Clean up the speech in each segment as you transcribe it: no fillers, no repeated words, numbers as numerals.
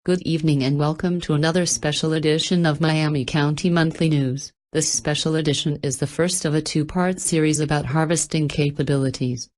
Good evening and welcome to another special edition of Miami County Monthly News. This special edition is the first of a two-part series about harvesting capabilities.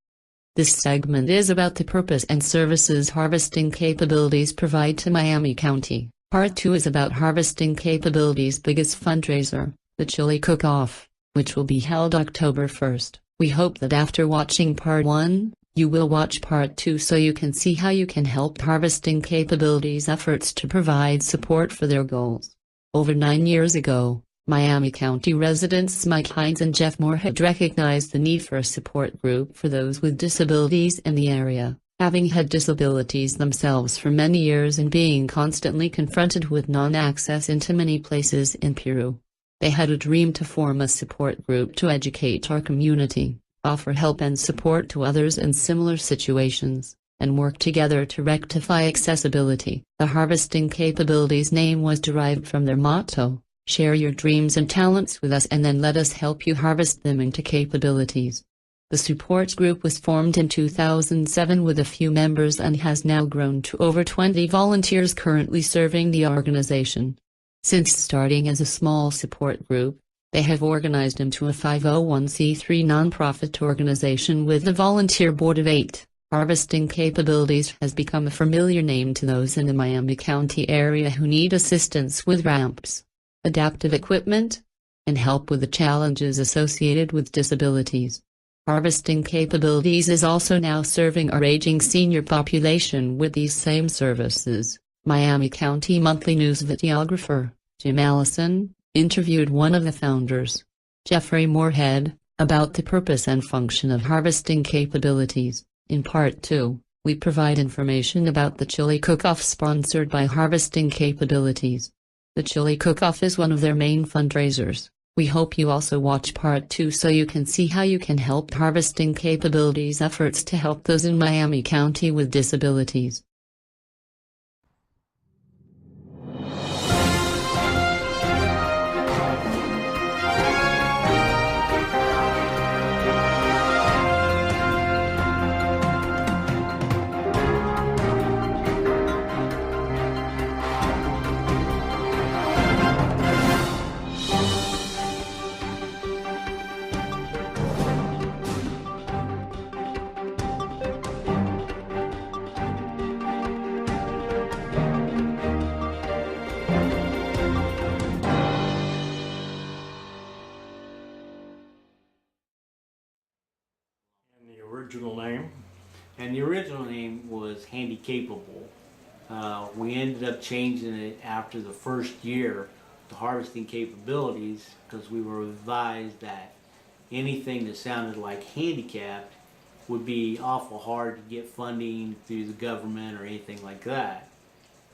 This segment is about the purpose and services harvesting capabilities provide to Miami County. Part 2 is about harvesting capabilities' biggest fundraiser, the Chili Cook-Off, which will be held October 1st. We hope that after watching Part 1, you will watch Part 2 so you can see how you can help harvesting capabilities efforts to provide support for their goals. Over 9 years ago, Miami County residents Mike Hines and Jeff Moore had recognized the need for a support group for those with disabilities in the area. Having had disabilities themselves for many years and being constantly confronted with non-access into many places in Peru, they had a dream to form a support group to educate our community, offer help and support to others in similar situations, and work together to rectify accessibility. The harvesting capabilities name was derived from their motto, "Share your dreams and talents with us and then let us help you harvest them into capabilities." The support group was formed in 2007 with a few members and has now grown to over 20 volunteers currently serving the organization. Since starting as a small support group, they have organized into a 501c3 nonprofit organization with a volunteer board of 8. Harvesting Capabilities has become a familiar name to those in the Miami County area who need assistance with ramps, adaptive equipment, and help with the challenges associated with disabilities. Harvesting Capabilities is also now serving our aging senior population with these same services. Miami County Monthly News videographer, Jim Allison, interviewed one of the founders, Jeffrey Moorhead, about the purpose and function of harvesting capabilities. In Part 2, we provide information about the Chili Cook-Off sponsored by Harvesting Capabilities. The Chili Cook-Off is one of their main fundraisers. We hope you also watch Part 2 so you can see how you can help Harvesting Capabilities efforts to help those in Miami County with disabilities. Original name? And the original name was Handy Capable. We ended up changing it after the first year to Harvesting Capabilities because we were advised that anything that sounded like handicapped would be awful hard to get funding through the government or anything like that.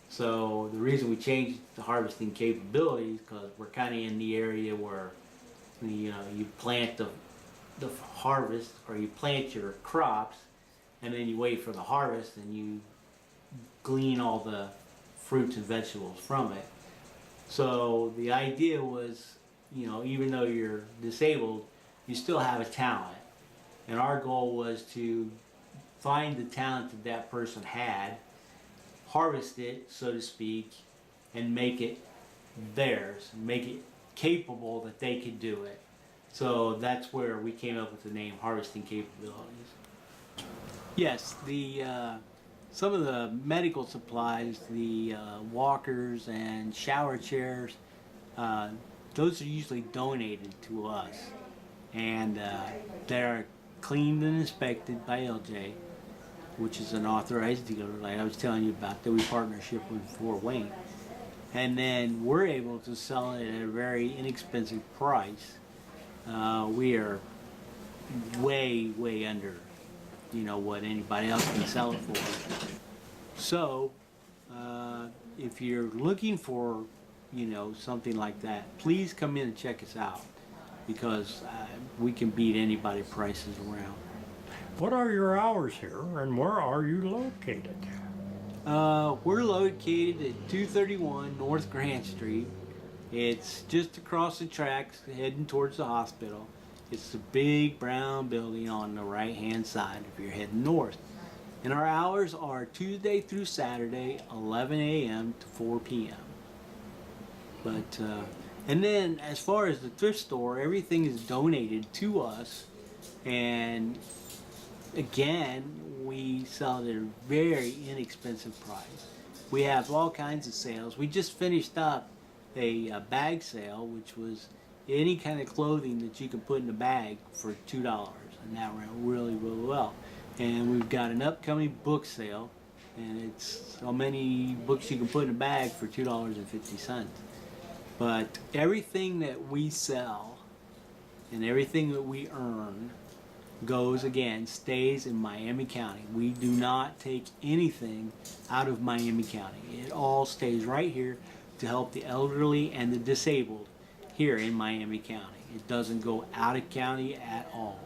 So the reason we changed it to Harvesting Capabilities because we're kind of in the area where you plant the harvest, or you plant your crops and then you wait for the harvest and you glean all the fruits and vegetables from it. So the idea was, even though you're disabled, you still have a talent, and our goal was to find the talent that that person had, harvest it, so to speak, and make it theirs, make it capable that they could do it. So that's where we came up with the name Harvesting Capabilities. Yes, some of the medical supplies, the walkers and shower chairs, those are usually donated to us, and they're cleaned and inspected by LJ, which is an authorized dealer, like I was telling you about, that we partnership with Fort Wayne, and then we're able to sell it at a very inexpensive price. We are way under, what anybody else can sell it for. So, if you're looking for, something like that, please come in and check us out because we can beat anybody's prices around. What are your hours here and where are you located? We're located at 231 North Grant Street. It's just across the tracks heading towards the hospital. It's the big brown building on the right hand side if you're heading north. And our hours are Tuesday through Saturday, 11 a.m. to 4 p.m. But, and then as far as the thrift store, everything is donated to us. And again, we sell at a very inexpensive price. We have all kinds of sales. We just finished up a bag sale, which was any kind of clothing that you can put in a bag for $2, and that went really, really well. And we've got an upcoming book sale, and it's so many books you can put in a bag for $2.50. But everything that we sell and everything that we earn goes, again, stays in Miami County. We do not take anything out of Miami County. It all stays right here to help the elderly and the disabled here in Miami County. It doesn't go out of county at all.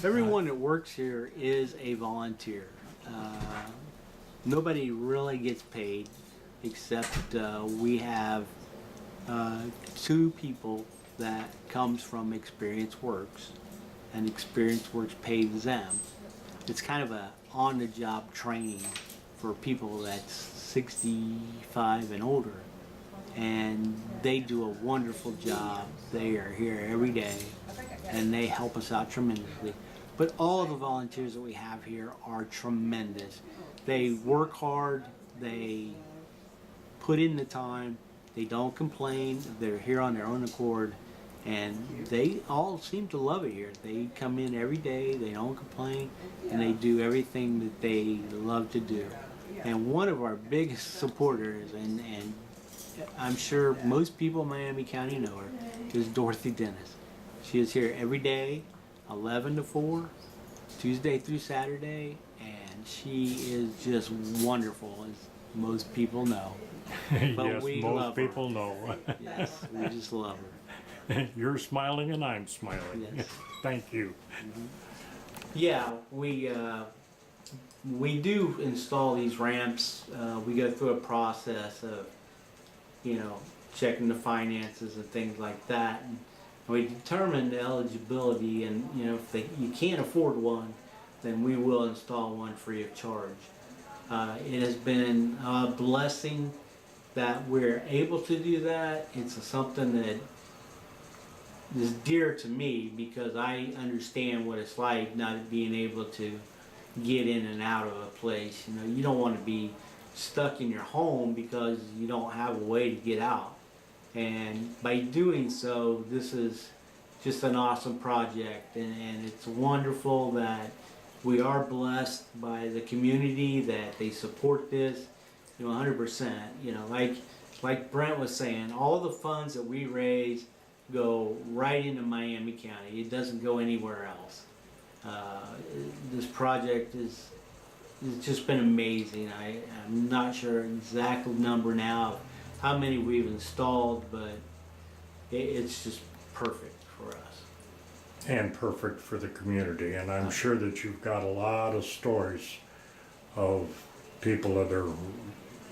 Everyone that works here is a volunteer. Nobody really gets paid, except we have 2 people that comes from Experience Works, and Experience Works pays them. It's kind of a on-the-job training for people that's 65 and older, and they do a wonderful job. They are here every day, and they help us out tremendously. But all of the volunteers that we have here are tremendous. They work hard, they put in the time, they don't complain, they're here on their own accord, and they all seem to love it here. They come in every day, they don't complain, and they do everything that they love to do. And one of our biggest supporters, and I'm sure most people in Miami County know her, is Dorothy Dennis. She is here every day, 11 to 4, Tuesday through Saturday, and she is just wonderful, as most people know. But yes, we most love people her. know. Yes, we just love her. You're smiling and I'm smiling. Yes. Thank you. Mm-hmm. Yeah, we do install these ramps. We go through a process of, checking the finances and things like that. And we determine the eligibility, and if you can't afford one, then we will install one free of charge. It has been a blessing that we're able to do that. It's something that is dear to me because I understand what it's like not being able to get in and out of a place. You don't want to be stuck in your home because you don't have a way to get out. And by doing so, this is just an awesome project, and it's wonderful that we are blessed by the community that they support this, 100%. Like Brent was saying, all the funds that we raise, go right into Miami County. It doesn't go anywhere else. This project it's just been amazing. I'm not sure exact number now of how many we've installed, but it's just perfect for us. And perfect for the community. And I'm sure that you've got a lot of stories of people that are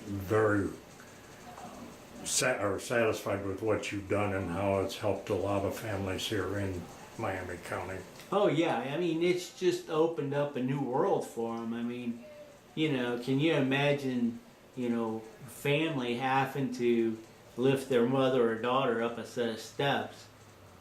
very satisfied with what you've done and how it's helped a lot of families here in Miami County. Oh yeah, I mean it's just opened up a new world for them. I mean, you know, can you imagine, you know, family having to lift their mother or daughter up a set of steps,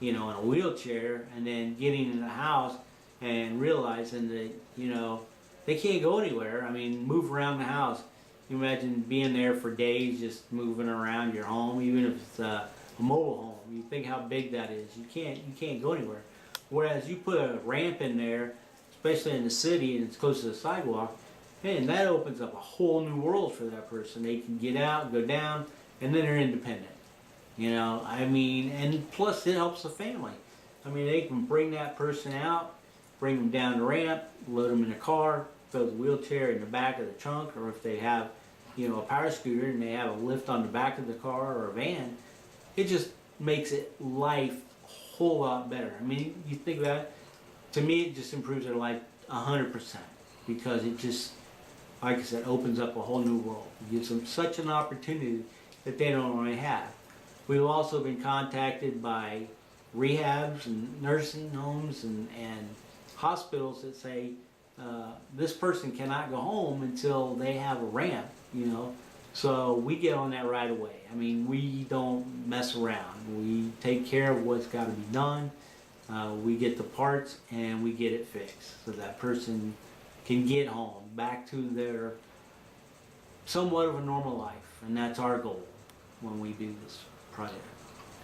you know, in a wheelchair, and then getting in the house and realizing that, you know, they can't go anywhere. I mean, move around the house. You imagine being there for days, just moving around your home, even if it's a mobile home. You think how big that is. You can't go anywhere. Whereas you put a ramp in there, especially in the city, and it's close to the sidewalk, man, that opens up a whole new world for that person. They can get out, go down, and then they're independent. You know, I mean, and plus it helps the family. I mean, they can bring that person out, bring them down the ramp, load them in a car, throw the wheelchair in the back of the trunk, or if they have, you know, a power scooter and they have a lift on the back of the car or a van, it just makes it life a whole lot better. I mean, you think about it, to me it just improves their life 100%, because it just, like I said, opens up a whole new world. It gives them such an opportunity that they don't already have. We've also been contacted by rehabs and nursing homes and hospitals that say this person cannot go home until they have a ramp, you know. So we get on that right away. I mean, we don't mess around. We take care of what's got to be done. We get the parts and we get it fixed so that person can get home back to their somewhat of a normal life, and that's our goal when we do this project.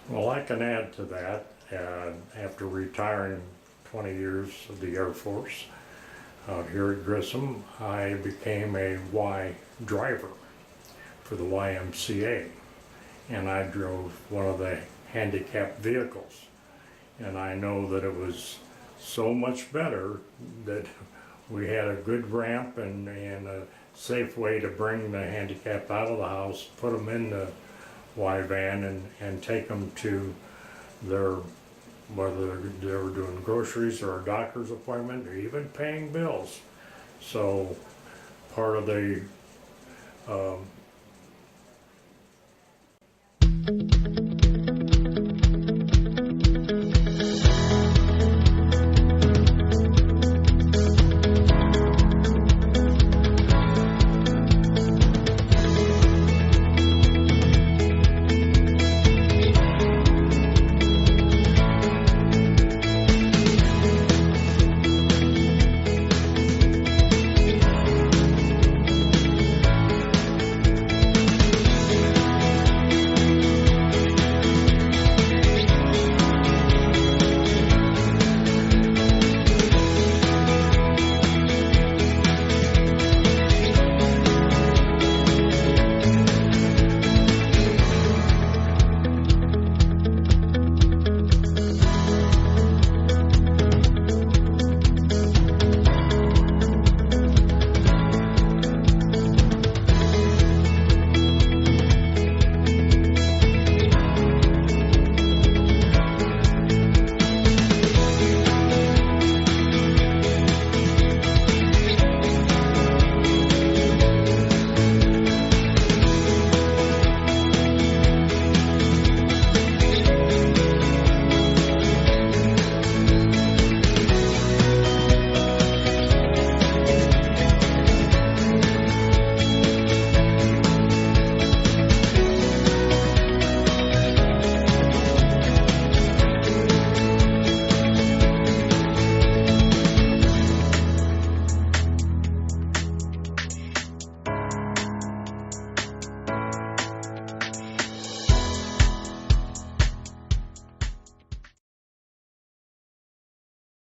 Well, I can add to that. After retiring 20 years of the Air Force out here at Grissom, I became a Y driver for the YMCA, and I drove one of the handicapped vehicles. And I know that it was so much better that we had a good ramp and a safe way to bring the handicapped out of the house, put them in the Y van and take them to their, whether they were doing groceries or a doctor's appointment or even paying bills. So part of the